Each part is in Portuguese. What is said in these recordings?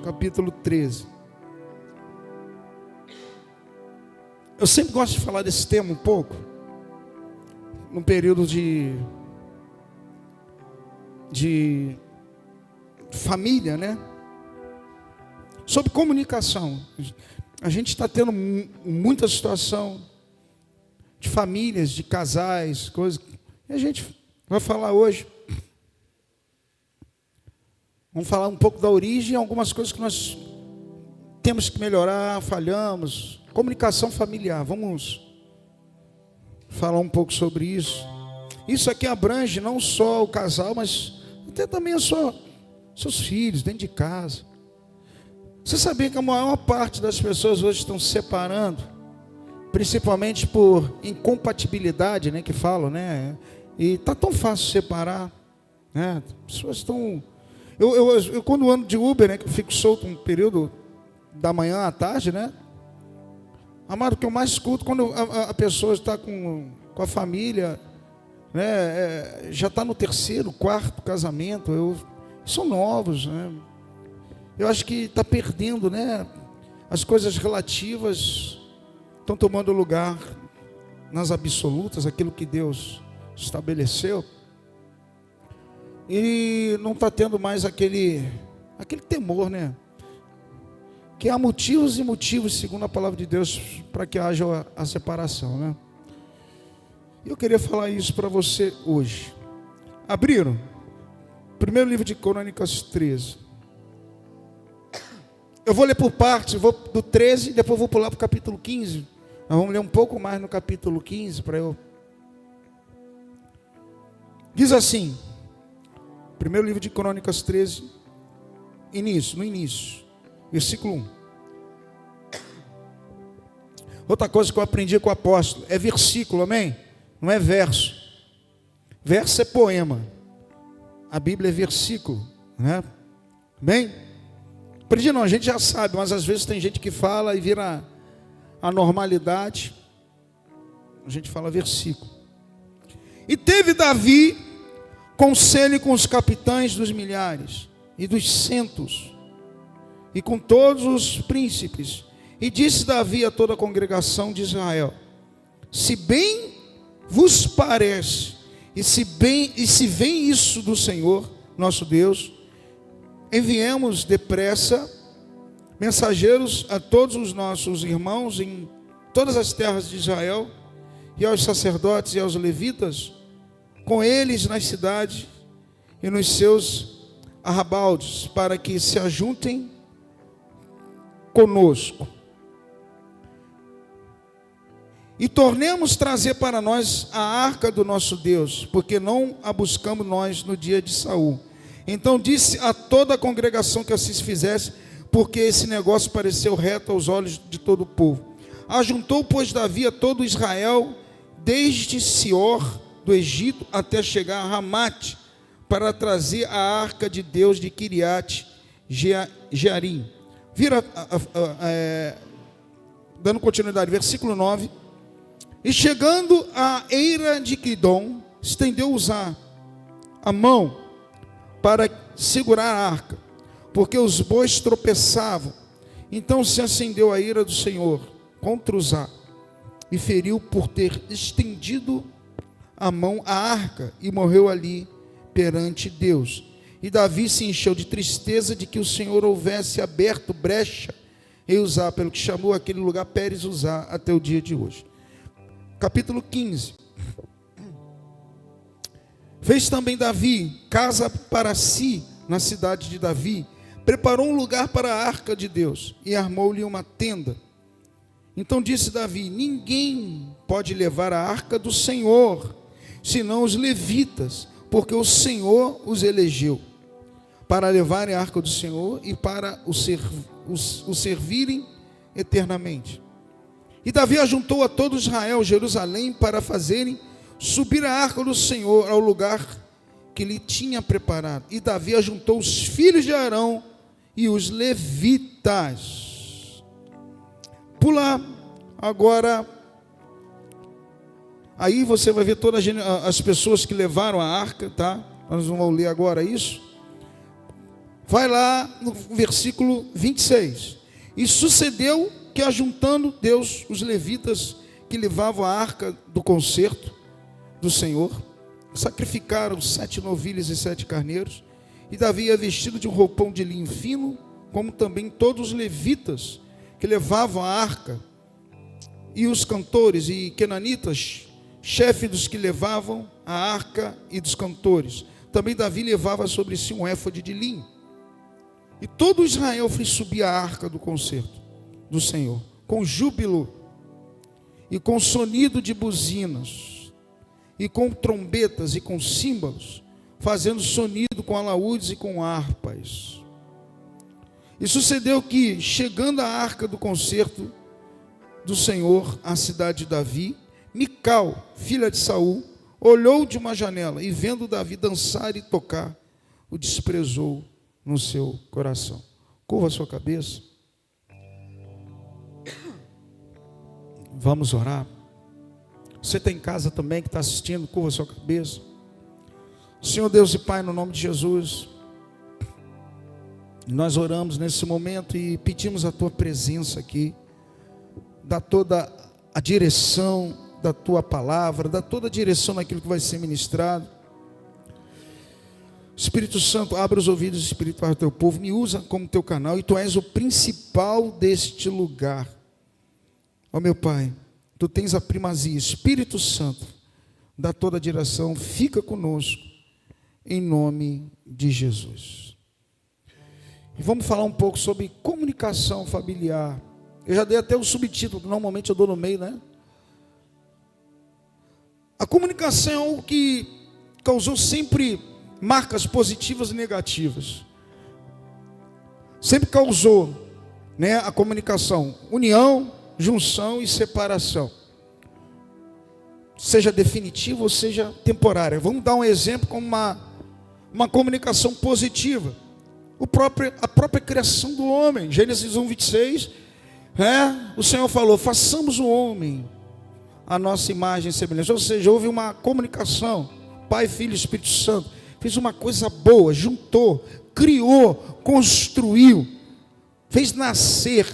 capítulo 13. Eu sempre gosto de falar desse tema um pouco, num período de família, né? Sobre comunicação. A gente está tendo muita situação de famílias, de casais, coisas. E a gente vai falar hoje. Vamos falar um pouco da origem, algumas coisas que nós temos que melhorar, falhamos. Comunicação familiar, vamos falar um pouco sobre isso. Isso aqui abrange não só o casal, mas até também seus filhos, dentro de casa. Você sabia que a maior parte das pessoas hoje estão se separando, principalmente por incompatibilidade, né, que falam, né? E está tão fácil separar, né? As pessoas estão... Eu quando ando de Uber, né, que eu fico solto um período da manhã à tarde, né? Amado, o que eu mais escuto quando a pessoa está com a família, né, já está no terceiro, quarto casamento, são novos, né? Eu acho que está perdendo, né? As coisas relativas estão tomando lugar nas absolutas, aquilo que Deus estabeleceu, e não está tendo mais aquele temor, né? Que há motivos e motivos, segundo a palavra de Deus, para que haja a separação, né? E eu queria falar isso para você hoje. Abriram? Primeiro livro de Crônicas 13. Eu vou ler por partes, vou do 13, depois vou pular para o capítulo 15. Nós vamos ler um pouco mais no capítulo 15 para eu. Diz assim, primeiro livro de Crônicas 13, no início, versículo 1. Outra coisa que eu aprendi com o apóstolo, é versículo, amém? Não é verso. Verso é poema. A Bíblia é versículo, né? Amém? Aprendi não, a gente já sabe, mas às vezes tem gente que fala e vira a normalidade. A gente fala versículo. E teve Davi conselho com os capitães dos milhares e dos centos, e com todos os príncipes. E disse Davi a toda a congregação de Israel: se bem vos parece, e se vem isso do Senhor, nosso Deus, enviemos depressa mensageiros a todos os nossos irmãos em todas as terras de Israel, e aos sacerdotes e aos levitas, com eles nas cidades e nos seus arrabaldes, para que se ajuntem conosco. E tornemos trazer para nós a arca do nosso Deus, porque não a buscamos nós no dia de Saul. Então disse a toda a congregação que assim se fizesse, porque esse negócio pareceu reto aos olhos de todo o povo. Ajuntou, pois, Davi a todo Israel, desde Sior do Egito até chegar a Ramate, para trazer a arca de Deus de Kiriat Jearim. Vira, dando continuidade, versículo 9. E chegando à eira de Quidom, estendeu Uzá a mão para segurar a arca, porque os bois tropeçavam. Então se acendeu a ira do Senhor contra Uzá, e feriu por ter estendido a mão à arca, e morreu ali perante Deus. E Davi se encheu de tristeza de que o Senhor houvesse aberto brecha em Uzá, pelo que chamou aquele lugar Pérez Uzá até o dia de hoje. Capítulo 15. Fez também Davi casa para si na cidade de Davi, preparou um lugar para a arca de Deus e armou-lhe uma tenda. Então disse Davi: ninguém pode levar a arca do Senhor, senão os levitas, porque o Senhor os elegeu para levarem a arca do Senhor e para o servirem eternamente. E Davi ajuntou a todo Israel, Jerusalém, para fazerem subir a arca do Senhor ao lugar que lhe tinha preparado. E Davi ajuntou os filhos de Arão e os levitas. Pula agora. Aí você vai ver todas as pessoas que levaram a arca, tá? Nós não vamos ler agora isso. Vai lá no versículo 26. E sucedeu que, ajuntando Deus os levitas que levavam a arca do concerto do Senhor, sacrificaram 7 novilhas e 7 carneiros, e Davi ia vestido de um roupão de linho fino, como também todos os levitas que levavam a arca, e os cantores e quenanitas, chefe dos que levavam a arca e dos cantores. Também Davi levava sobre si um éfode de linho. E todo Israel fez subir a arca do concerto do Senhor, com júbilo e com sonido de buzinas, e com trombetas e com símbolos, fazendo sonido com alaúdes e com harpas. E sucedeu que, chegando a arca do concerto do Senhor à cidade de Davi, Mical, filha de Saul, olhou de uma janela e, vendo Davi dançar e tocar, o desprezou no seu coração. Curva a sua cabeça. Vamos orar. Você está em casa também que está assistindo, curva a sua cabeça. Senhor Deus e Pai, no nome de Jesus, nós oramos nesse momento e pedimos a Tua presença aqui. Dá toda a direção da Tua palavra, dá toda a direção naquilo que vai ser ministrado. Espírito Santo, abra os ouvidos espirituais do Teu povo, me usa como Teu canal, e Tu és o principal deste lugar. Ó meu Pai, Tu tens a primazia. Espírito Santo, dá toda a direção, fica conosco, em nome de Jesus. E vamos falar um pouco sobre comunicação familiar. Eu já dei até o subtítulo, normalmente eu dou no meio, né? A comunicação é algo que causou sempre marcas positivas e negativas. Sempre causou, né, a comunicação, união, junção e separação. Seja definitiva ou seja temporária. Vamos dar um exemplo como uma comunicação positiva. A própria criação do homem. Gênesis 1:26, o Senhor falou: façamos o homem a nossa imagem e semelhança. Ou seja, houve uma comunicação. Pai, Filho e Espírito Santo fez uma coisa boa, juntou, criou, construiu, fez nascer,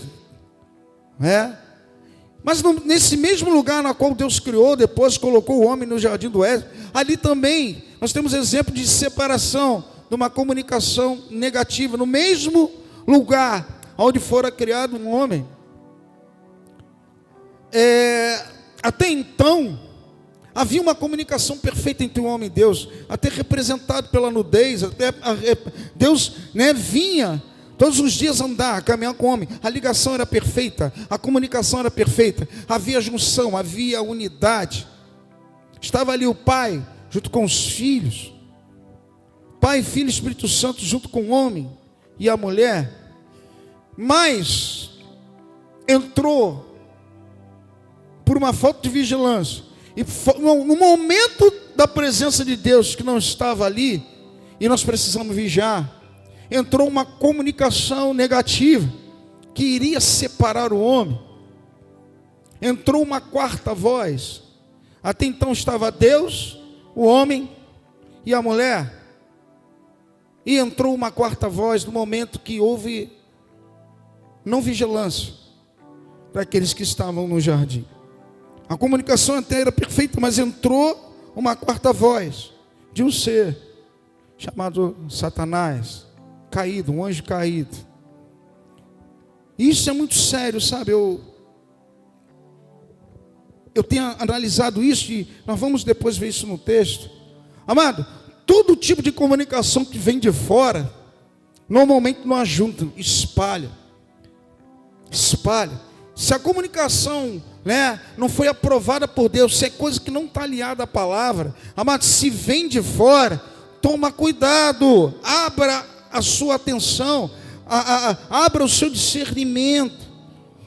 Mas nesse mesmo lugar na qual Deus criou, depois colocou o homem no jardim do Éden, ali também nós temos exemplo de separação, de uma comunicação negativa, no mesmo lugar onde fora criado um homem. Até então, havia uma comunicação perfeita entre o homem e Deus, até representado pela nudez, Deus, vinha todos os dias andar, caminhar com o homem. A ligação era perfeita, a comunicação era perfeita, havia junção, havia unidade. Estava ali o Pai junto com os filhos, Pai, Filho e Espírito Santo junto com o homem e a mulher. Mas entrou por uma falta de vigilância, e no momento da presença de Deus que não estava ali, e nós precisamos vigiar, entrou uma comunicação negativa que iria separar o homem. Entrou uma quarta voz. Até então estava Deus, o homem e a mulher. E entrou uma quarta voz no momento que houve não vigilância daqueles que estavam no jardim. A comunicação até era perfeita, mas entrou uma quarta voz de um ser chamado Satanás, caído, um anjo caído. Isso é muito sério, sabe? Eu tenho analisado isso e nós vamos depois ver isso no texto. Amado, todo tipo de comunicação que vem de fora, normalmente não ajunta, espalha. Se a comunicação, não foi aprovada por Deus, se é coisa que não está aliada à palavra, amado, se vem de fora, toma cuidado, abra a sua atenção, abra o seu discernimento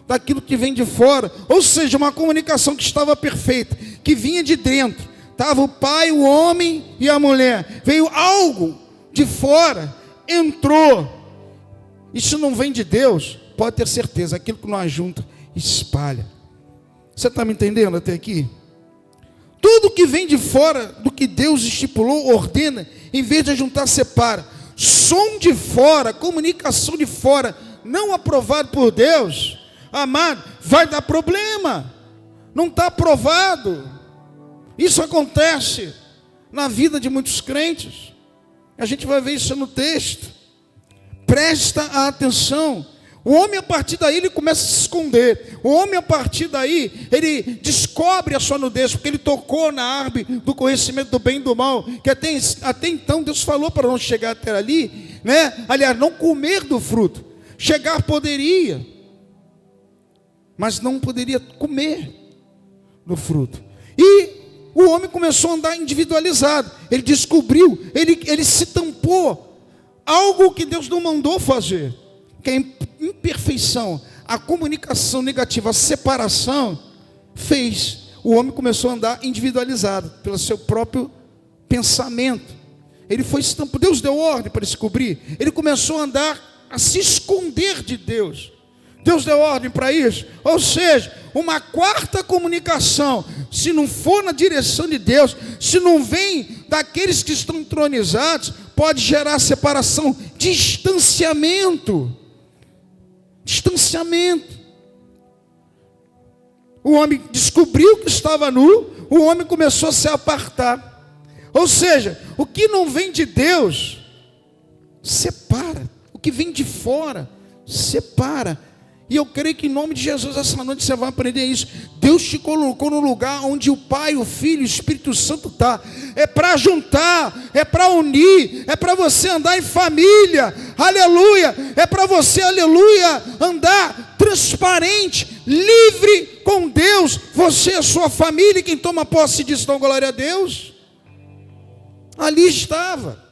daquilo que vem de fora. Ou seja, uma comunicação que estava perfeita, que vinha de dentro, estava o pai, o homem e a mulher, veio algo de fora, entrou. Isso não vem de Deus, pode ter certeza, aquilo que não ajunta, espalha. Você está me entendendo até aqui? Tudo que vem de fora do que Deus estipulou, ordena, em vez de ajuntar, separa. som de fora, comunicação de fora, não aprovado por Deus, amado, vai dar problema. Não está aprovado. Isso acontece na vida de muitos crentes. A gente vai ver isso no texto. Presta atenção. O homem, a partir daí, ele começa a se esconder. O homem, a partir daí, ele descobre a sua nudez, porque ele tocou na árvore do conhecimento do bem e do mal, que até então Deus falou para não chegar até ali, né? Aliás, não comer do fruto. Chegar poderia, mas não poderia comer do fruto. E o homem começou a andar individualizado. Ele descobriu, ele se tampou. Algo que Deus não mandou fazer, que é imperfeição, a comunicação negativa, a separação, fez. O homem começou a andar individualizado, pelo seu próprio pensamento. Ele foi se tampando. Deus deu ordem para descobrir. Ele começou a andar, a se esconder de Deus. Deus deu ordem para isso. Ou seja, uma quarta comunicação, se não for na direção de Deus, se não vem daqueles que estão entronizados, pode gerar separação, distanciamento. Distanciamento. O homem descobriu que estava nu, o homem começou a se apartar. Ou seja, o que não vem de Deus, separa. O que vem de fora, separa. E eu creio que em nome de Jesus, essa noite você vai aprender isso. Deus te colocou no lugar onde o Pai, o Filho e o Espírito Santo está. É para juntar, é para unir, é para você andar em família, aleluia. É para você, aleluia, andar transparente, livre com Deus. Você e a sua família, quem toma posse disso, dá glória a Deus. Ali estava.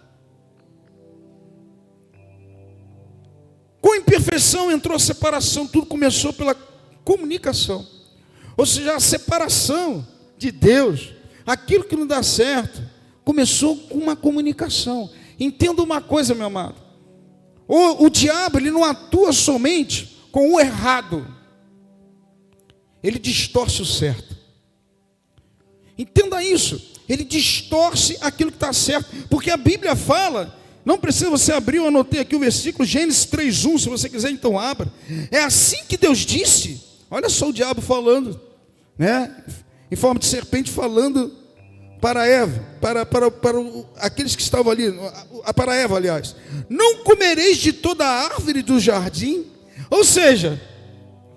Com imperfeição entrou a separação, tudo começou pela comunicação. Ou seja, a separação de Deus, aquilo que não dá certo, começou com uma comunicação. Entenda uma coisa, meu amado. O diabo, ele não atua somente com o errado. Ele distorce o certo. Entenda isso. Ele distorce aquilo que está certo. Porque a Bíblia fala... Não precisa você abrir, eu anotei aqui o versículo, Gênesis 3:1, se você quiser então abra. É assim que Deus disse. Olha só o diabo falando, né? Em forma de serpente falando para Eva, para aqueles que estavam ali, para Eva, aliás. Não comereis de toda a árvore do jardim. Ou seja,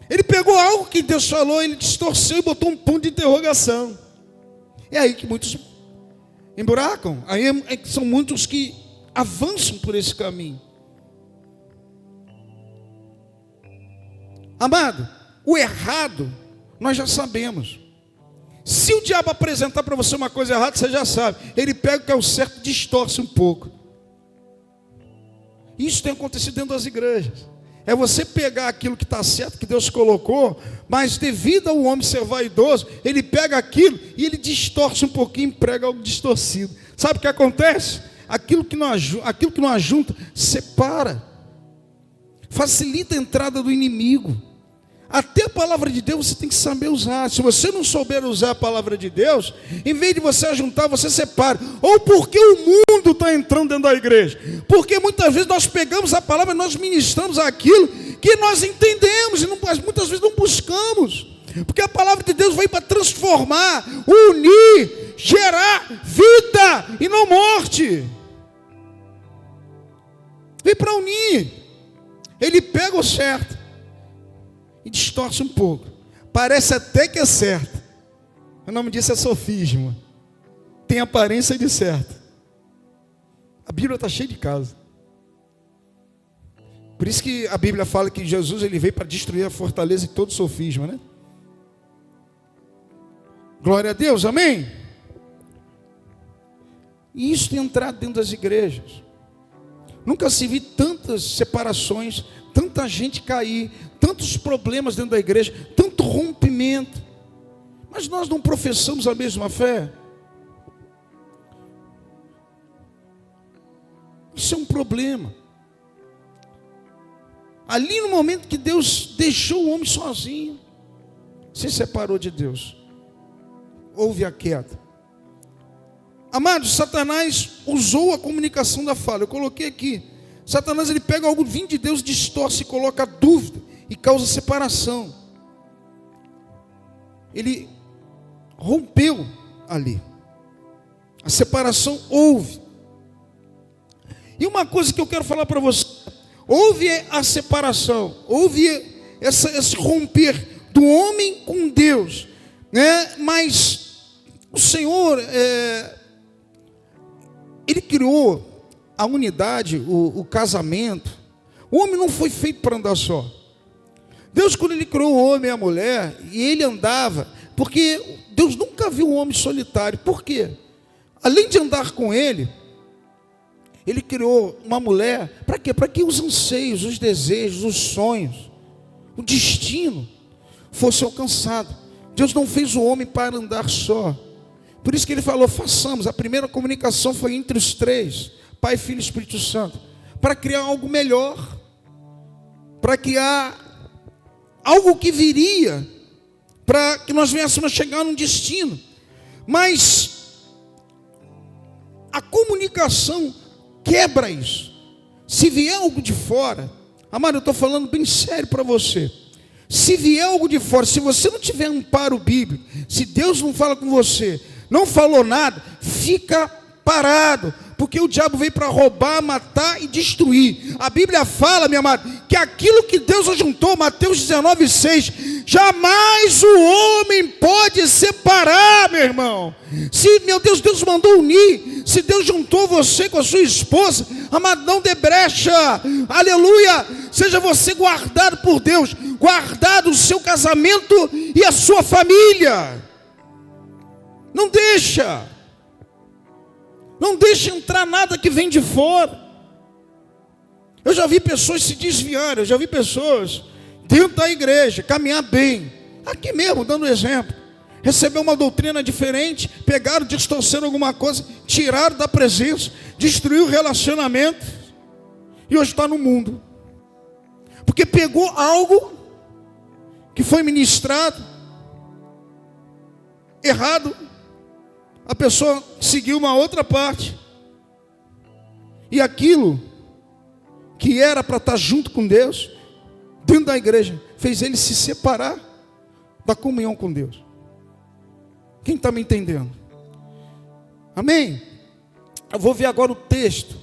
ele pegou algo que Deus falou, ele distorceu e botou um ponto de interrogação. É aí que muitos emburacam, aí são muitos que avançam por esse caminho. Amado, o errado nós já sabemos. Se o diabo apresentar para você uma coisa errada, você já sabe. Ele pega o que é o certo e distorce um pouco. Isso tem acontecido dentro das igrejas. É você pegar aquilo que está certo, que Deus colocou, mas devido ao homem ser vaidoso, ele pega aquilo e ele distorce um pouquinho e prega algo distorcido. Sabe o que acontece? Aquilo que não ajunta, separa. Facilita a entrada do inimigo. Até a palavra de Deus você tem que saber usar. Se você não souber usar a palavra de Deus, em vez de você ajuntar, você separa. Ou porque o mundo está entrando dentro da igreja. Porque muitas vezes nós pegamos a palavra e nós ministramos aquilo que nós entendemos e muitas vezes não buscamos. Porque a palavra de Deus veio para transformar, unir, gerar vida e não morte. Veio para unir. Ele pega o certo e distorce um pouco. Parece até que é certo. O nome disso é sofisma. Tem aparência de certo. A Bíblia está cheia de casos. Por isso que a Bíblia fala que Jesus ele veio para destruir a fortaleza de todo sofisma, né? Glória a Deus, amém? E isso tem entrado dentro das igrejas. Nunca se viu tantas separações, tanta gente cair, tantos problemas dentro da igreja, tanto rompimento. Mas nós não professamos a mesma fé. Isso é um problema. Ali no momento que Deus deixou o homem sozinho, se separou de Deus, houve a queda. Amados, Satanás usou a comunicação da fala. Eu coloquei aqui. Satanás, ele pega algo vindo de Deus, distorce e coloca dúvida e causa separação. Ele rompeu ali. A separação houve. E uma coisa que eu quero falar para você: houve a separação, houve esse romper do homem com Deus, né? Mas o Senhor, Ele criou a unidade, o casamento. O homem não foi feito para andar só. Deus, quando Ele criou o homem e a mulher, e ele andava, porque Deus nunca viu um homem solitário. Por quê? Além de andar com Ele criou uma mulher, para quê? Para que os anseios, os desejos, os sonhos, o destino fosse alcançado. Deus não fez o homem para andar só. Por isso que Ele falou, façamos. A primeira comunicação foi entre os três, Pai, Filho e Espírito Santo, para criar algo melhor, para criar algo que viria, para que nós viéssemos a chegar num destino. Mas a comunicação quebra isso. Se vier algo de fora, amado, eu estou falando bem sério para você. Se vier algo de fora, se você não tiver amparo bíblico, se Deus não fala com você, não falou nada, fica parado, porque o diabo veio para roubar, matar e destruir. A Bíblia fala, meu amado, que aquilo que Deus ajuntou, Mateus 19:6, jamais o homem pode separar, meu irmão. Se, meu Deus, Deus mandou unir, se Deus juntou você com a sua esposa, amado, não dê brecha, aleluia, seja você guardado por Deus, guardado o seu casamento e a sua família. Não deixa entrar nada que vem de fora. Eu já vi pessoas se desviarem, eu já vi pessoas dentro da igreja caminhar bem, aqui mesmo, dando exemplo, receber uma doutrina diferente, pegaram, distorceram alguma coisa, tiraram da presença, destruiu o relacionamento, e hoje está no mundo, porque pegou algo que foi ministrado errado, a pessoa seguiu uma outra parte, e aquilo que era para estar junto com Deus, dentro da igreja, fez ele se separar da comunhão com Deus. Quem está me entendendo? Amém? Eu vou ver agora o texto.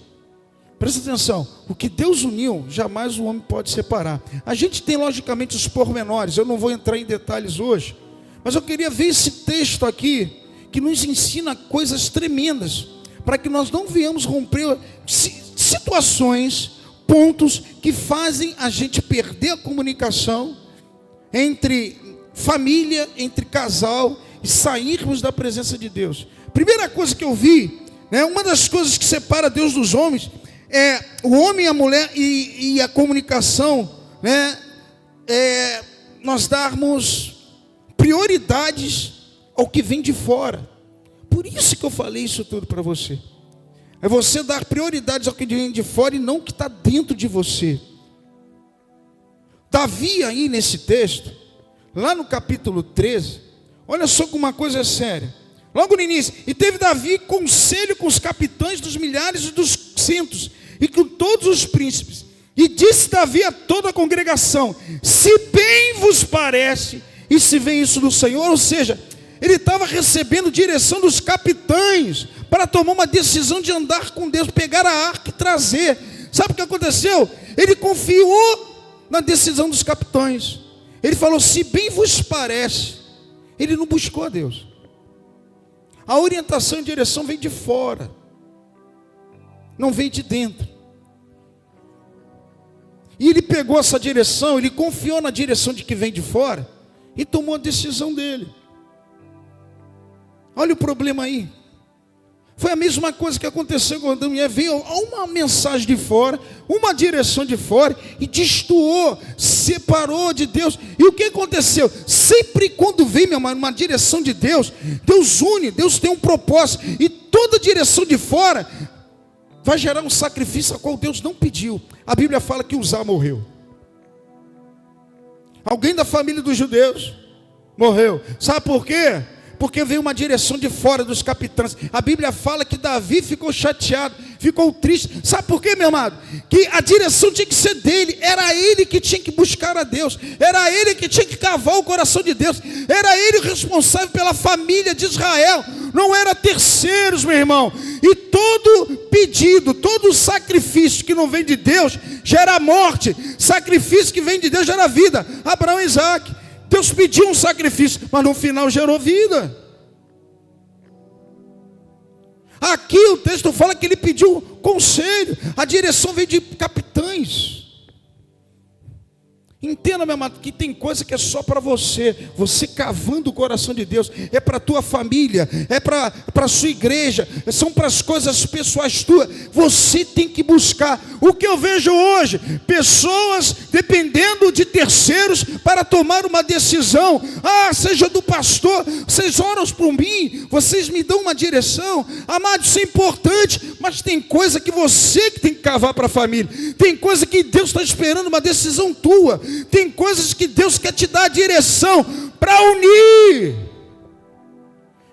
Presta atenção. O que Deus uniu, jamais o homem pode separar. A gente tem logicamente os pormenores, eu não vou entrar em detalhes hoje, mas eu queria ver esse texto aqui, que nos ensina coisas tremendas, para que nós não venhamos romper situações, pontos que fazem a gente perder a comunicação entre família, entre casal, e sairmos da presença de Deus. Primeira coisa que eu vi, né, uma das coisas que separa Deus dos homens, é o homem e a mulher e a comunicação, né, nós darmos prioridades ao que vem de fora. Por isso que eu falei isso tudo para você. É você dar prioridades ao que vem de fora e não o que está dentro de você. Davi aí nesse texto, lá no capítulo 13, olha só como uma coisa é séria. Logo no início, e teve Davi conselho com os capitães dos milhares e dos centos, e com todos os príncipes. E disse Davi a toda a congregação, se bem vos parece, e se vem isso do Senhor, ou seja, ele estava recebendo direção dos capitães, para tomar uma decisão de andar com Deus, pegar a arca e trazer. Sabe o que aconteceu? Ele confiou na decisão dos capitães. Ele falou, se bem vos parece. Ele não buscou a Deus. A orientação e direção vem de fora, não vem de dentro. E ele pegou essa direção, ele confiou na direção de que vem de fora, e tomou a decisão dele. Olha o problema aí. Foi a mesma coisa que aconteceu quando a mulher veio uma mensagem de fora, uma direção de fora, e destoou, separou de Deus. E o que aconteceu? Sempre quando vem, meu irmão, uma direção de Deus, Deus une, Deus tem um propósito, e toda direção de fora vai gerar um sacrifício a qual Deus não pediu. A Bíblia fala que Uzá morreu. Alguém da família dos judeus morreu. Sabe por quê? porque veio uma direção de fora dos capitães. A Bíblia fala que Davi ficou chateado, ficou triste. Sabe por quê, meu amado? Que a direção tinha que ser dele, era ele que tinha que buscar a Deus, era ele que tinha que cavar o coração de Deus, era ele o responsável pela família de Israel, não era terceiros, meu irmão. E todo pedido, todo sacrifício que não vem de Deus gera morte, sacrifício que vem de Deus gera vida. Abraão e Isaac, Deus pediu um sacrifício, mas no final gerou vida. Aqui o texto fala que ele pediu conselho, a direção veio de capitães. Entenda, meu amado, que tem coisa que é só para você cavando o coração de Deus, é para a tua família, é para a sua igreja, são para as coisas pessoais tuas, você tem que buscar. O que eu vejo hoje, pessoas dependendo de terceiros para tomar uma decisão, seja do pastor, vocês oram por mim, vocês me dão uma direção, amado, isso é importante, mas tem coisa que você que tem que cavar para a família, tem coisa que Deus está esperando uma decisão tua, tem coisas que Deus quer te dar a direção para unir.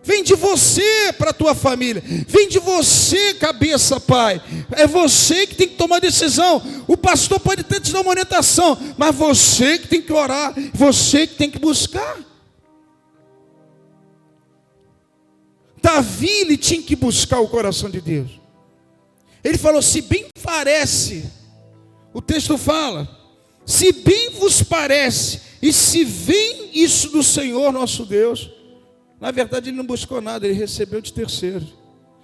Vem de você para a tua família, vem de você, cabeça, pai. É você que tem que tomar decisão. O pastor pode até te dar uma orientação, mas você que tem que orar, você que tem que buscar. Davi, ele tinha que buscar o coração de Deus. Ele falou, se bem parece, o texto fala, se bem vos parece, e se vem isso do Senhor nosso Deus. Na verdade ele não buscou nada, ele recebeu de terceiro.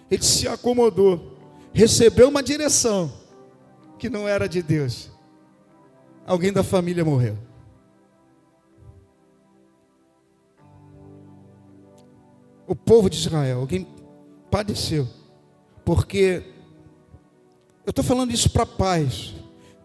Ele se acomodou, recebeu uma direção que não era de Deus. Alguém da família morreu. O povo de Israel, alguém padeceu. Porque eu estou falando isso para pais.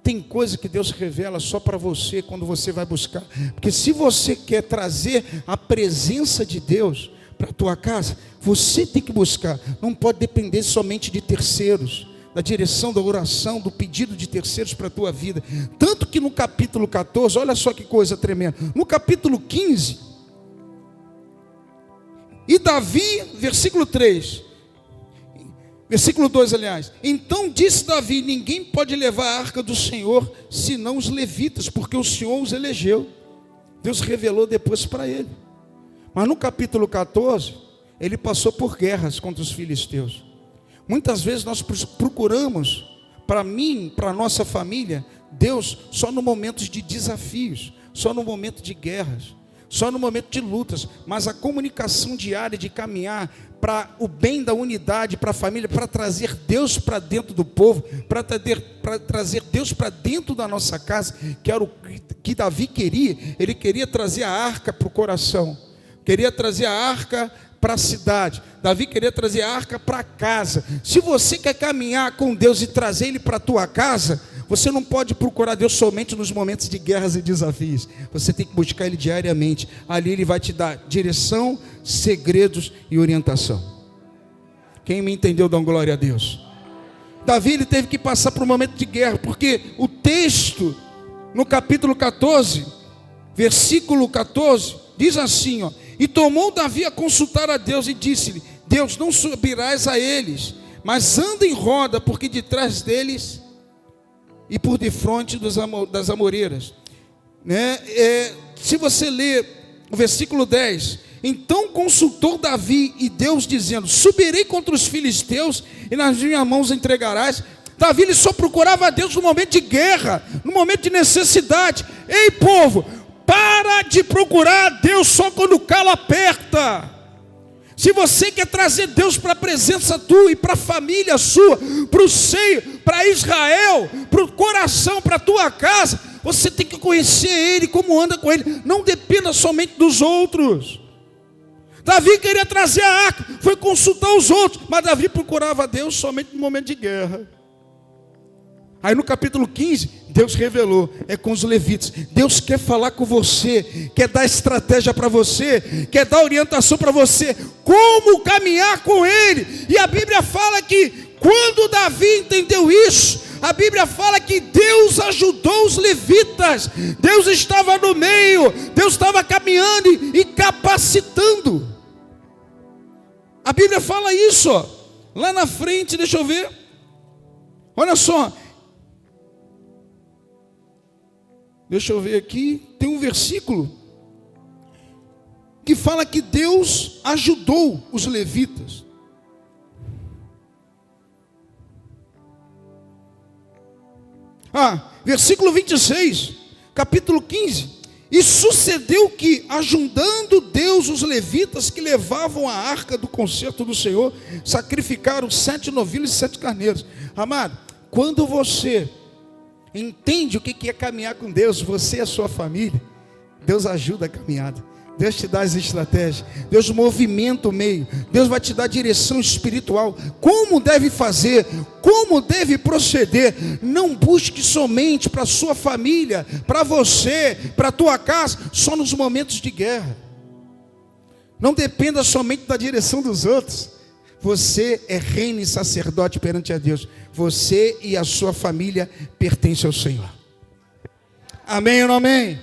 Tem coisa que Deus revela só para você quando você vai buscar. Porque se você quer trazer a presença de Deus para a tua casa, você tem que buscar. Não pode depender somente de terceiros, da direção, da oração, do pedido de terceiros para a tua vida. Tanto que no capítulo 14, olha só que coisa tremenda. No capítulo 15, e Davi, versículo 3... Versículo 2, aliás. Então disse Davi, ninguém pode levar a arca do Senhor, senão os levitas, porque o Senhor os elegeu. Deus revelou depois para ele. Mas no capítulo 14, ele passou por guerras contra os filisteus. Muitas vezes nós procuramos, para mim, para a nossa família, Deus só no momentos de desafios, só no momento de guerras, só no momento de lutas, mas a comunicação diária de caminhar para o bem da unidade, para a família, para trazer Deus para dentro do povo, para trazer Deus para dentro da nossa casa, que era o que Davi queria. Ele queria trazer a arca para o coração, queria trazer a arca para a cidade. Davi queria trazer a arca para casa. Se você quer caminhar com Deus e trazer Ele para a tua casa, você não pode procurar Deus somente nos momentos de guerras e desafios. Você tem que buscar Ele diariamente. Ali Ele vai te dar direção, segredos e orientação. Quem me entendeu, dá glória a Deus. Davi, ele teve que passar por um momento de guerra, porque o texto, no capítulo 14, versículo 14, diz assim, e tomou Davi a consultar a Deus e disse-lhe, Deus, não subirás a eles, mas anda em roda, porque de trás deles e por defronte das amoreiras. Se você ler o versículo 10, então consultou Davi e Deus dizendo, subirei contra os filisteus e nas minhas mãos entregarás. Davi, ele só procurava a Deus no momento de guerra, no momento de necessidade. Ei, povo, para de procurar a Deus só quando o calo aperta. Se você quer trazer Deus para a presença tua e para a família sua, para o seio, para Israel, para o coração, para a tua casa, você tem que conhecer Ele, como anda com Ele. Não dependa somente dos outros. Davi queria trazer a arca, foi consultar os outros, mas Davi procurava a Deus somente no momento de guerra. Aí no capítulo 15, Deus revelou, é com os levitas. Deus quer falar com você, quer dar estratégia para você, quer dar orientação para você, como caminhar com Ele. E a Bíblia fala que quando Davi entendeu isso, a Bíblia fala que Deus ajudou os levitas. Deus estava no meio, Deus estava caminhando e capacitando. A Bíblia fala isso, ó. Lá na frente, deixa eu ver. Olha só. Deixa eu ver aqui. Tem um versículo que fala que Deus ajudou os levitas. Versículo 26, capítulo 15. E sucedeu que, ajudando Deus os levitas que levavam a arca do concerto do Senhor, sacrificaram 7 novilhos e 7 carneiros. Amado, quando você entende o que é caminhar com Deus, você e a sua família, Deus ajuda a caminhada. Deus te dá as estratégias, Deus movimenta o meio, Deus vai te dar direção espiritual, como deve fazer, como deve proceder. Não busque somente para a sua família, para você, para a tua casa, só nos momentos de guerra. Não dependa somente da direção dos outros. Você é reino e sacerdote perante a Deus. Você e a sua família pertencem ao Senhor. Amém ou não amém?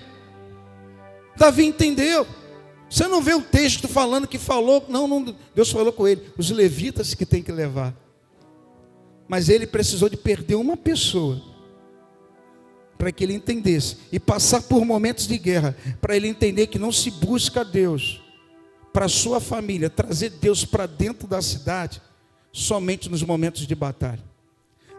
Davi entendeu. Você não vê o texto falando que falou, não, Deus falou com ele, os levitas que tem que levar. Mas ele precisou de perder uma pessoa para que ele entendesse e passar por momentos de guerra, para ele entender que não se busca Deus para a sua família, trazer Deus para dentro da cidade somente nos momentos de batalha.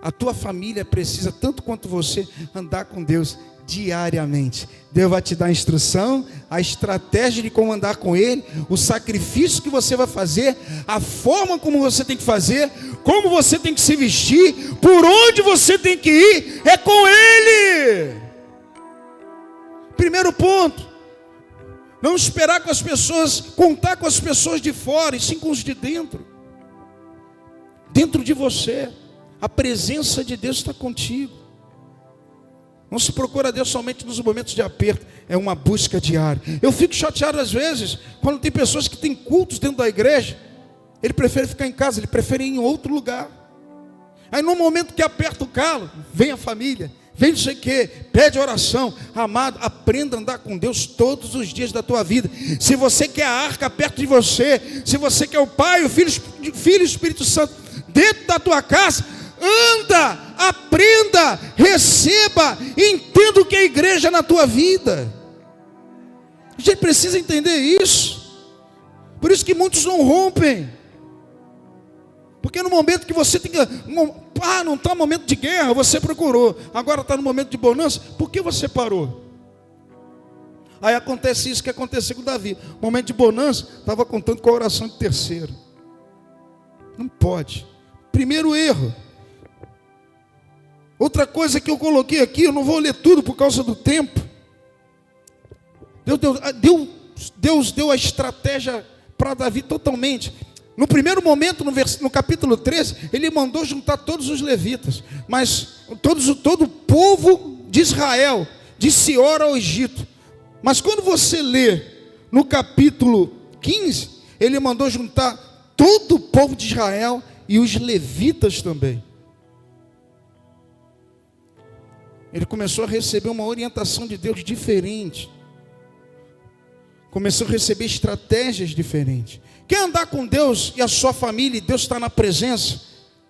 A tua família precisa, tanto quanto você, andar com Deus diariamente. Deus vai te dar a instrução, a estratégia de como andar com Ele, o sacrifício que você vai fazer, a forma como você tem que fazer, como você tem que se vestir, por onde você tem que ir, é com Ele. Primeiro ponto, não esperar com as pessoas, contar com as pessoas de fora, e sim com os de dentro. Dentro de você, a presença de Deus está contigo. Não se procura Deus somente nos momentos de aperto, é uma busca diária. Eu fico chateado às vezes, quando tem pessoas que têm cultos dentro da igreja, ele prefere ficar em casa, ele prefere ir em outro lugar. Aí no momento que aperta o calo, vem a família, vem não sei o que, pede oração. Amado, aprenda a andar com Deus todos os dias da tua vida. Se você quer a arca perto de você, se você quer o Pai, o Filho e o Espírito Santo dentro da tua casa, anda, aprenda, receba, entenda o que é a igreja na tua vida. A gente precisa entender isso. Por isso que muitos não rompem. Porque no momento que você tem que... não está no momento de guerra, você procurou. Agora está no momento de bonança, por que você parou? Aí acontece isso que aconteceu com Davi. No momento de bonança, estava contando com a oração de terceiro. Não pode. Primeiro erro. Outra coisa que eu coloquei aqui, eu não vou ler tudo por causa do tempo. Deus deu a estratégia para Davi totalmente. No primeiro momento, no capítulo 13, ele mandou juntar todos os levitas. Mas todo o povo de Israel disse ora ao Egito. Mas quando você lê no capítulo 15, ele mandou juntar todo o povo de Israel e os levitas também. Ele começou a receber uma orientação de Deus diferente. Começou a receber estratégias diferentes. Quer andar com Deus e a sua família, e Deus está na presença,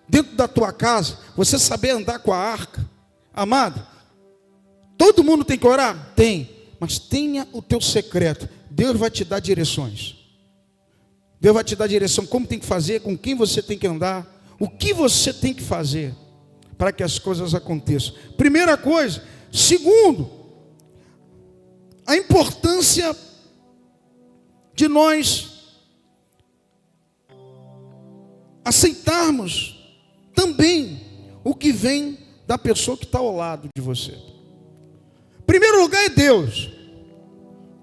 dentro da tua casa, você saber andar com a arca. Amado, todo mundo tem que orar? Tem. Mas tenha o teu secreto. Deus vai te dar direções. Deus vai te dar direção, como tem que fazer, com quem você tem que andar, o que você tem que fazer para que as coisas aconteçam. Primeira coisa. Segundo, a importância de nós aceitarmos também o que vem da pessoa que está ao lado de você. Primeiro lugar é Deus.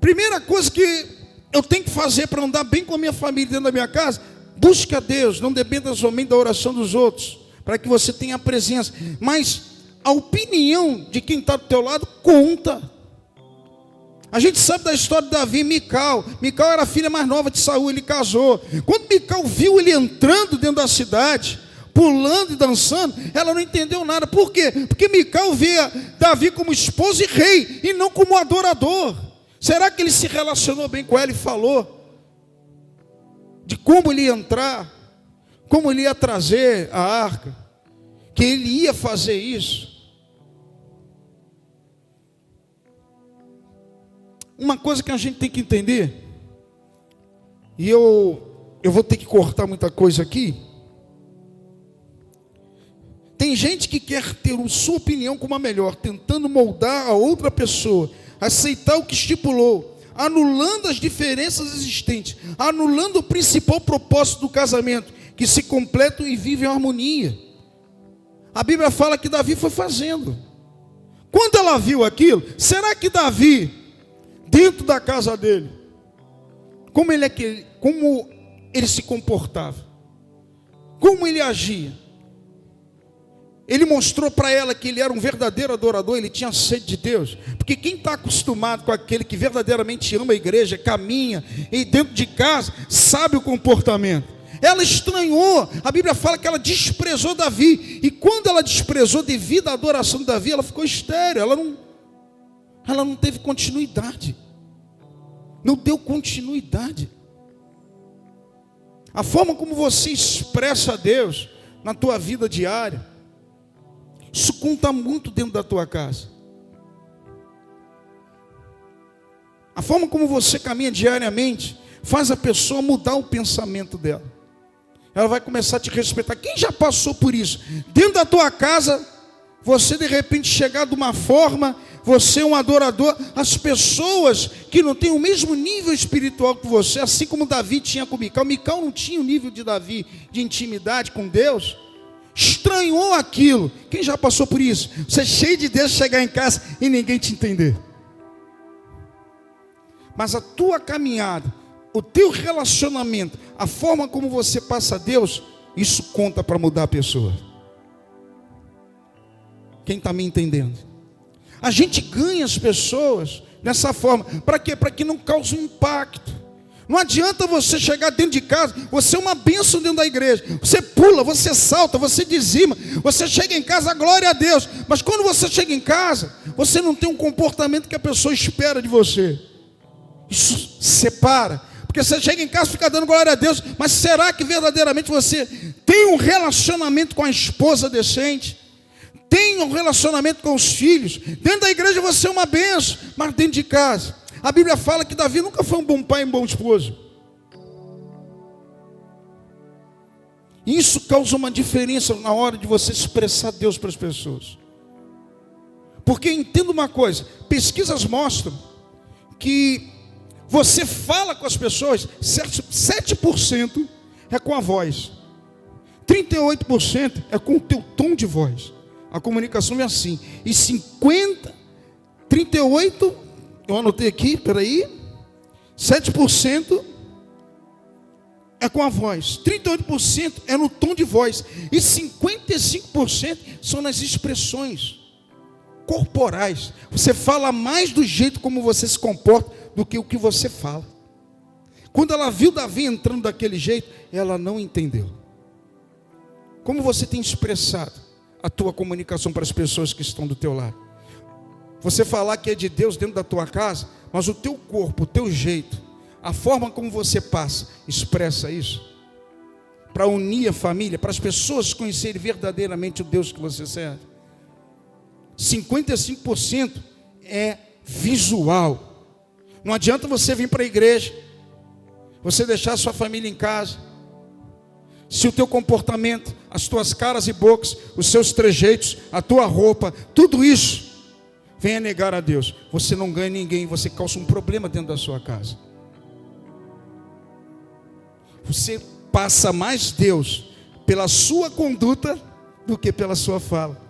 Primeira coisa que eu tenho que fazer para andar bem com a minha família dentro da minha casa, busque a Deus, não dependa somente da oração dos outros, para que você tenha a presença, mas a opinião de quem está do teu lado conta. A gente sabe da história de Davi e Mical. Mical era a filha mais nova de Saul, ele casou. Quando Mical viu ele entrando dentro da cidade, pulando e dançando, ela não entendeu nada. Por quê? Porque Mical via Davi como esposo e rei, e não como adorador. Será que ele se relacionou bem com ela e falou? de como ele ia entrar, como ele ia trazer a arca, que ele ia fazer isso. Uma coisa que a gente tem que entender, e eu vou ter que cortar muita coisa aqui. Tem gente que quer ter a sua opinião como a melhor, tentando moldar a outra pessoa, aceitar o que estipulou, anulando as diferenças existentes, anulando o principal propósito do casamento, que se completam e vivem em harmonia. A Bíblia fala que Davi foi fazendo. Quando ela viu aquilo, será que Davi, dentro da casa dele, como ele se comportava, como ele agia? Ele mostrou para ela que ele era um verdadeiro adorador, ele tinha sede de Deus. Porque quem está acostumado com aquele que verdadeiramente ama a igreja, caminha, e dentro de casa, sabe o comportamento. Ela estranhou, a Bíblia fala que ela desprezou Davi. E quando ela desprezou devido à adoração de Davi, ela ficou estéril, ela não teve continuidade. Não deu continuidade. A forma como você expressa a Deus na tua vida diária, isso conta muito dentro da tua casa. A forma como você caminha diariamente faz a pessoa mudar o pensamento dela. Ela vai começar a te respeitar. Quem já passou por isso? Dentro da tua casa, você de repente chegar de uma forma, você é um adorador, as pessoas que não têm o mesmo nível espiritual que você, assim como Davi tinha com Mical. Mical não tinha o nível de Davi de intimidade com Deus. Estranhou aquilo. Quem já passou por isso? Você é cheio de Deus, chegar em casa e ninguém te entender. Mas a tua caminhada, o teu relacionamento, a forma como você passa a Deus, isso conta para mudar a pessoa. Quem está me entendendo? A gente ganha as pessoas dessa forma. Para quê? Para que não cause um impacto. Não adianta você chegar dentro de casa, você é uma bênção dentro da igreja. Você pula, você salta, você dizima, você chega em casa, glória a Deus. Mas quando você chega em casa, você não tem um comportamento que a pessoa espera de você. Isso separa. Porque você chega em casa e fica dando glória a Deus, mas será que verdadeiramente você tem um relacionamento com a esposa decente? Tem um relacionamento com os filhos? Dentro da igreja você é uma bênção, mas dentro de casa, a Bíblia fala que Davi nunca foi um bom pai e um bom esposo. Isso causa uma diferença na hora de você expressar Deus para as pessoas. Porque entenda uma coisa, pesquisas mostram que você fala com as pessoas, 7% é com a voz, 38% é com o teu tom de voz. A comunicação é assim. E 38%, eu anotei aqui, peraí, 7% é com a voz, 38% é no tom de voz, e 55% são nas expressões corporais. Você fala mais do jeito como você se comporta do que o que você fala. Quando ela viu Davi entrando daquele jeito, ela não entendeu. Como você tem expressado a tua comunicação para as pessoas que estão do teu lado? Você falar que é de Deus dentro da tua casa, mas o teu corpo, o teu jeito, a forma como você passa, expressa isso? Para unir a família, para as pessoas conhecerem verdadeiramente o Deus que você serve. 55% é visual. Não adianta você vir para a igreja, você deixar a sua família em casa, se o teu comportamento, as tuas caras e bocas, os seus trejeitos, a tua roupa, tudo isso venha negar a Deus, você não ganha ninguém, você causa um problema dentro da sua casa. Você passa mais Deus pela sua conduta do que pela sua fala.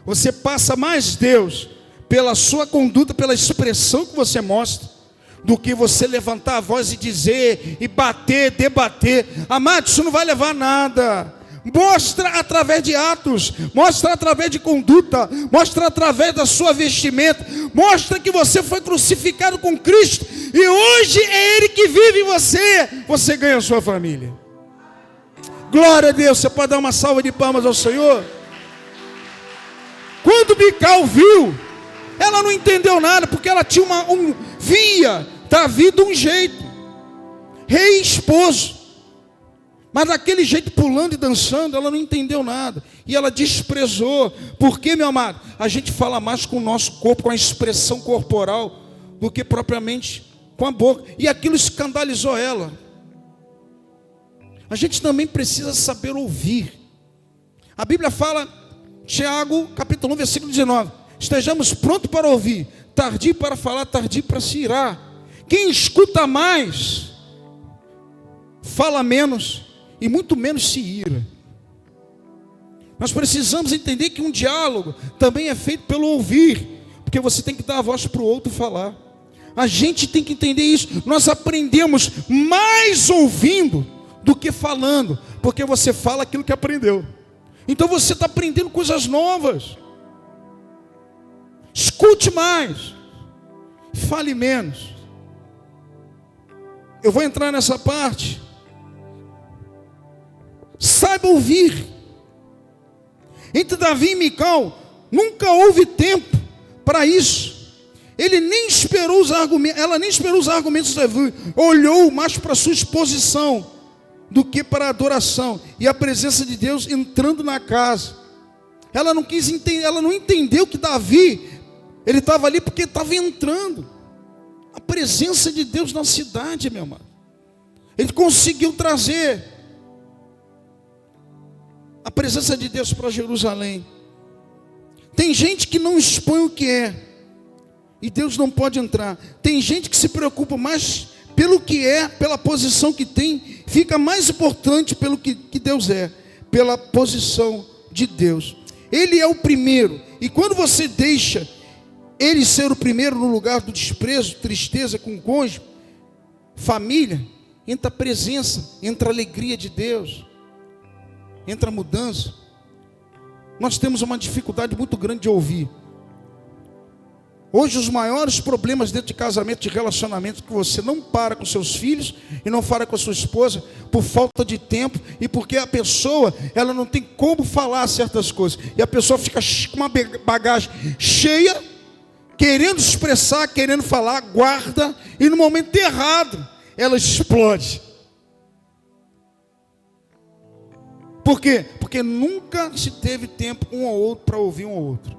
Você passa mais Deus pela sua conduta, pela expressão que você mostra, do que você levantar a voz e dizer, e bater, debater. Amado, isso não vai levar a nada. Mostra através de atos, mostra através de conduta, mostra através da sua vestimenta, mostra que você foi crucificado com Cristo, e hoje é Ele que vive em você, você ganha a sua família. Glória a Deus. Você pode dar uma salva de palmas ao Senhor? Quando Mical viu, ela não entendeu nada, porque ela tinha via Davi de um jeito, rei esposo, Mas daquele jeito, pulando e dançando, ela não entendeu nada. E ela desprezou. Por quê, meu amado? A gente fala mais com o nosso corpo, com a expressão corporal, do que propriamente com a boca. E aquilo escandalizou ela. A gente também precisa saber ouvir. A Bíblia fala, Tiago, capítulo 1, versículo 19. Estejamos prontos para ouvir, tardio para falar, tardio para se irar. Quem escuta mais, fala menos e muito menos se ira. Nós precisamos entender que um diálogo também é feito pelo ouvir, porque você tem que dar a voz para o outro falar. A gente tem que entender isso. Nós aprendemos mais ouvindo do que falando, porque você fala aquilo que aprendeu. Então você está aprendendo coisas novas. Escute mais, fale menos. Eu vou entrar nessa parte. Saiba ouvir. Entre Davi e Mical, nunca houve tempo para isso. Ele nem esperou os argumentos, ela nem esperou os argumentos de Davi. Olhou mais para a sua exposição do que para a adoração e a presença de Deus entrando na casa. Ela não quis entender, ela não entendeu que Davi, ele estava ali porque estava entrando a presença de Deus na cidade, meu amado. Ele conseguiu trazer a presença de Deus para Jerusalém. Tem gente que não expõe o que é, e Deus não pode entrar. Tem gente que se preocupa mais pelo que é, pela posição que tem, fica mais importante pelo que Deus é, pela posição de Deus. Ele é o primeiro, e quando você deixa ele ser o primeiro no lugar do desprezo, tristeza com o cônjuge, família, entra a presença, entra a alegria de Deus, entra a mudança. Nós temos uma dificuldade muito grande de ouvir. Hoje os maiores problemas dentro de casamento, de relacionamento, que você não para com seus filhos e não para com a sua esposa por falta de tempo e porque a pessoa, ela não tem como falar certas coisas. E a pessoa fica com uma bagagem cheia, querendo expressar, querendo falar, guarda, e no momento errado, ela explode. Por quê? Porque nunca se teve tempo um ao outro para ouvir um ao outro.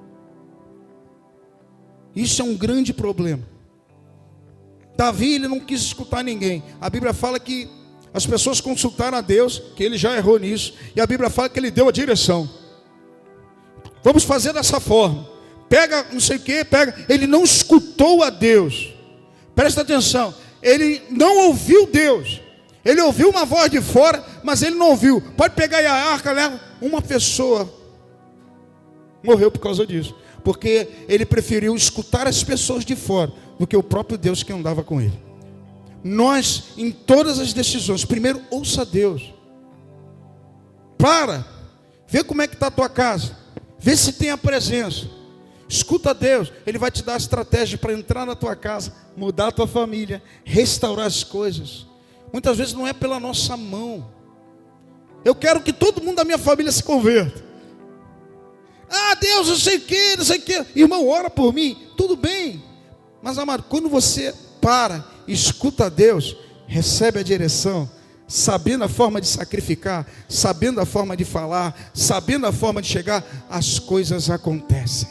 Isso é um grande problema. Davi, ele não quis escutar ninguém. A Bíblia fala que as pessoas consultaram a Deus, que ele já errou nisso, e a Bíblia fala que ele deu a direção. Vamos fazer dessa forma. Pega não sei o que, pega. Ele não escutou a Deus. Presta atenção. Ele não ouviu Deus. Ele ouviu uma voz de fora, mas ele não ouviu. Pode pegar aí a arca, leva. Uma pessoa morreu por causa disso. Porque ele preferiu escutar as pessoas de fora do que o próprio Deus que andava com ele. Nós, em todas as decisões, primeiro ouça Deus. Vê como é que está a tua casa. Vê se tem a presença. Escuta Deus. Ele vai te dar a estratégia para entrar na tua casa, mudar a tua família, restaurar as coisas. Muitas vezes não é pela nossa mão. Eu quero que todo mundo da minha família se converta. Ah, Deus, não sei o que, não sei o que. Irmão, ora por mim. Tudo bem. Mas, amado, quando você para, escuta a Deus, recebe a direção, sabendo a forma de sacrificar, sabendo a forma de falar, sabendo a forma de chegar, as coisas acontecem.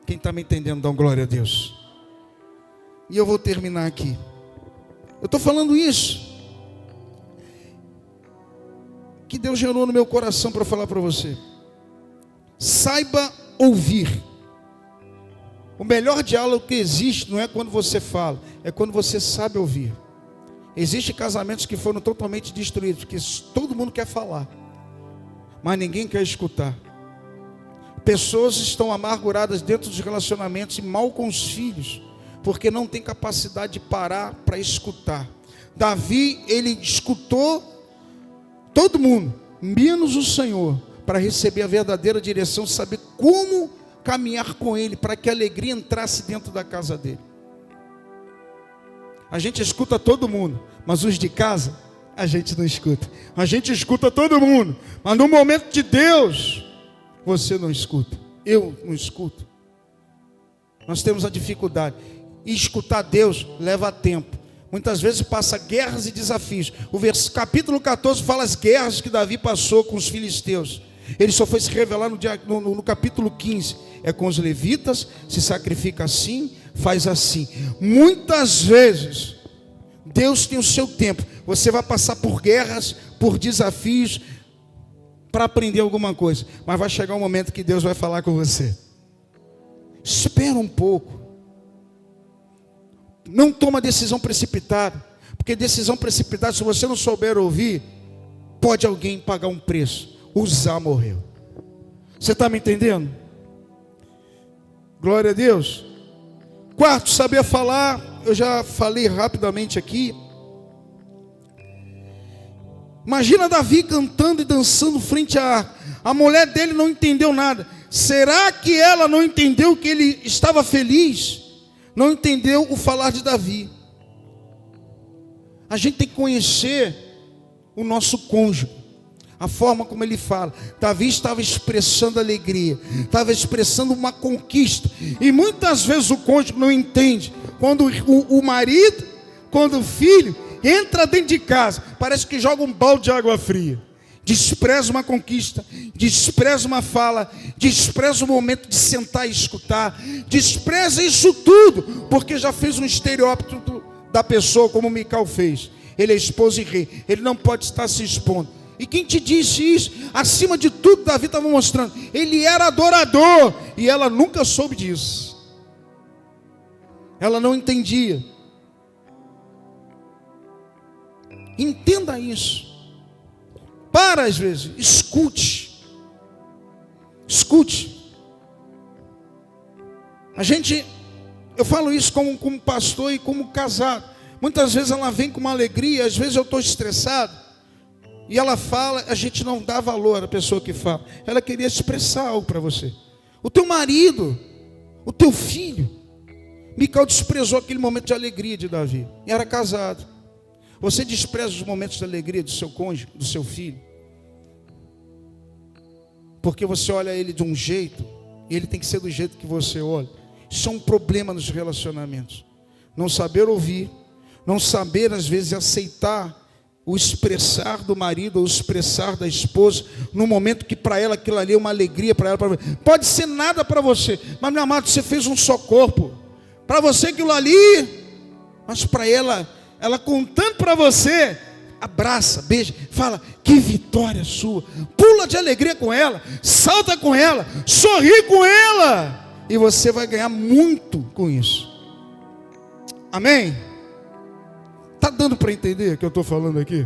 Quem está me entendendo, dá uma glória a Deus. E eu vou terminar aqui. Eu estou falando isso que Deus gerou no meu coração para falar para você. Saiba ouvir. O melhor diálogo que existe não é quando você fala, é quando você sabe ouvir. Existem casamentos que foram totalmente destruídos, porque todo mundo quer falar, mas ninguém quer escutar. Pessoas estão amarguradas dentro dos relacionamentos e mal com os filhos, porque não tem capacidade de parar para escutar. Davi, ele escutou todo mundo, menos o Senhor, para receber a verdadeira direção, saber como caminhar com Ele, para que a alegria entrasse dentro da casa dele. A gente escuta todo mundo, mas os de casa, a gente não escuta. A gente escuta todo mundo, mas no momento de Deus, você não escuta. Eu não escuto. Nós temos a dificuldade. E escutar Deus leva tempo. Muitas vezes passa guerras e desafios. Capítulo 14 fala as guerras que Davi passou com os filisteus. Ele só foi se revelar no capítulo 15. É com os levitas, se sacrifica assim, faz assim. Muitas vezes, Deus tem o seu tempo. Você vai passar por guerras, por desafios, para aprender alguma coisa. Mas vai chegar um momento que Deus vai falar com você. Espera um pouco. Não toma decisão precipitada. Porque decisão precipitada, se você não souber ouvir, pode alguém pagar um preço. Uzá morreu. Você está me entendendo? Glória a Deus. Quarto, saber falar. Eu já falei rapidamente aqui. Imagina Davi cantando e dançando frente à arca. A mulher dele não entendeu nada. Será que ela não entendeu que ele estava feliz? Não entendeu o falar de Davi. A gente tem que conhecer o nosso cônjuge, a forma como ele fala. Davi estava expressando alegria, estava expressando uma conquista. E muitas vezes o cônjuge não entende. Quando o marido, quando o filho entra dentro de casa, parece que joga um balde de água fria. Despreza uma conquista, despreza uma fala, despreza o momento de sentar e escutar, despreza isso tudo, porque já fez um estereótipo da pessoa, como Mical fez. Ele é esposo e rei, ele não pode estar se expondo. E quem te disse isso? Acima de tudo, Davi estava mostrando, ele era adorador, e ela nunca soube disso. Ela não entendia. Entenda isso. Para às vezes, escute. Eu falo isso como pastor e como casado. Muitas vezes ela vem com uma alegria, às vezes eu estou estressado. E ela fala, a gente não dá valor à pessoa que fala. Ela queria expressar algo para você. O teu marido, o teu filho. Mical desprezou aquele momento de alegria de Davi. E era casado. Você despreza os momentos de alegria do seu cônjuge, do seu filho? Porque você olha ele de um jeito, e ele tem que ser do jeito que você olha. Isso é um problema nos relacionamentos. Não saber ouvir, não saber às vezes aceitar o expressar do marido, ou o expressar da esposa, no momento que para ela aquilo ali é uma alegria para ela. Pode ser nada para você, mas meu amado, você fez um só corpo. Para você aquilo ali, mas para ela contando para você, abraça, beija, fala, que vitória sua, pula de alegria com ela, salta com ela, sorri com ela, e você vai ganhar muito com isso. Amém? Está dando para entender o que eu estou falando aqui?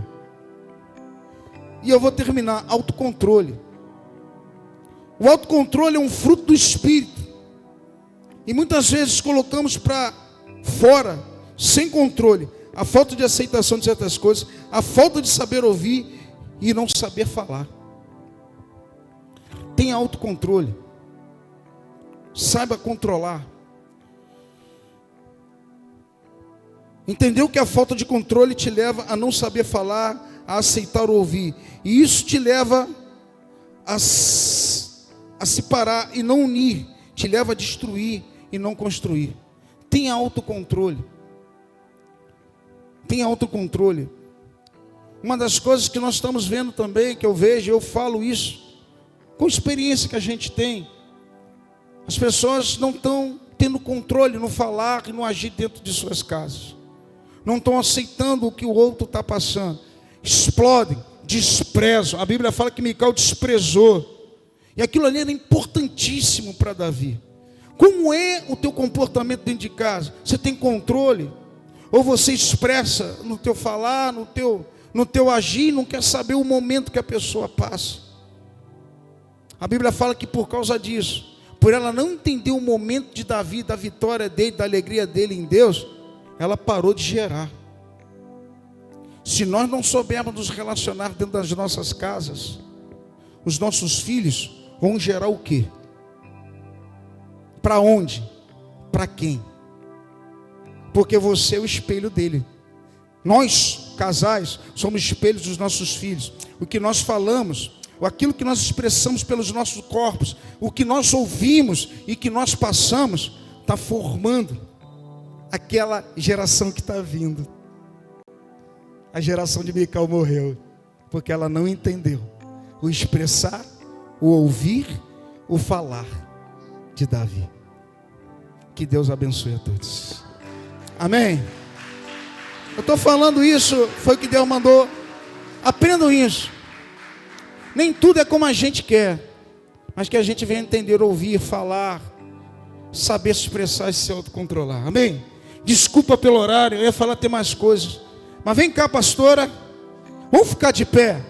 E eu vou terminar, autocontrole. O autocontrole é um fruto do Espírito, e muitas vezes colocamos para fora, sem controle, a falta de aceitação de certas coisas, a falta de saber ouvir e não saber falar. Tenha autocontrole. Saiba controlar. Entendeu que a falta de controle te leva a não saber falar, a aceitar ouvir. E isso te leva a se parar e não unir. Te leva a destruir e não construir. Tenha autocontrole. Tenha autocontrole. Uma das coisas que nós estamos vendo também, que eu vejo, eu falo isso, com experiência que a gente tem. As pessoas não estão tendo controle no falar e no agir dentro de suas casas. Não estão aceitando o que o outro está passando. Explodem, desprezam. A Bíblia fala que Mical desprezou. E aquilo ali era importantíssimo para Davi. Como é o teu comportamento dentro de casa? Você tem controle? Ou você expressa no teu falar, no teu agir, não quer saber o momento que a pessoa passa? A Bíblia fala que por causa disso, por ela não entender o momento de Davi, da vitória dele, da alegria dele em Deus, ela parou de gerar. Se nós não soubermos nos relacionar dentro das nossas casas, os nossos filhos vão gerar o quê? Para onde? Para quem? Porque você é o espelho dele. Nós, casais, somos espelhos dos nossos filhos. O que nós falamos, aquilo que nós expressamos pelos nossos corpos, o que nós ouvimos e que nós passamos, está formando aquela geração que está vindo. A geração de Mical morreu, porque ela não entendeu o expressar, o ouvir, o falar de Davi. Que Deus abençoe a todos. Amém? Eu estou falando isso, foi o que Deus mandou. Aprendam isso. Nem tudo é como a gente quer, mas que a gente venha entender, ouvir, falar, saber se expressar e se autocontrolar. Amém? Desculpa pelo horário, eu ia falar até mais coisas. Mas vem cá, pastora. Vamos ficar de pé.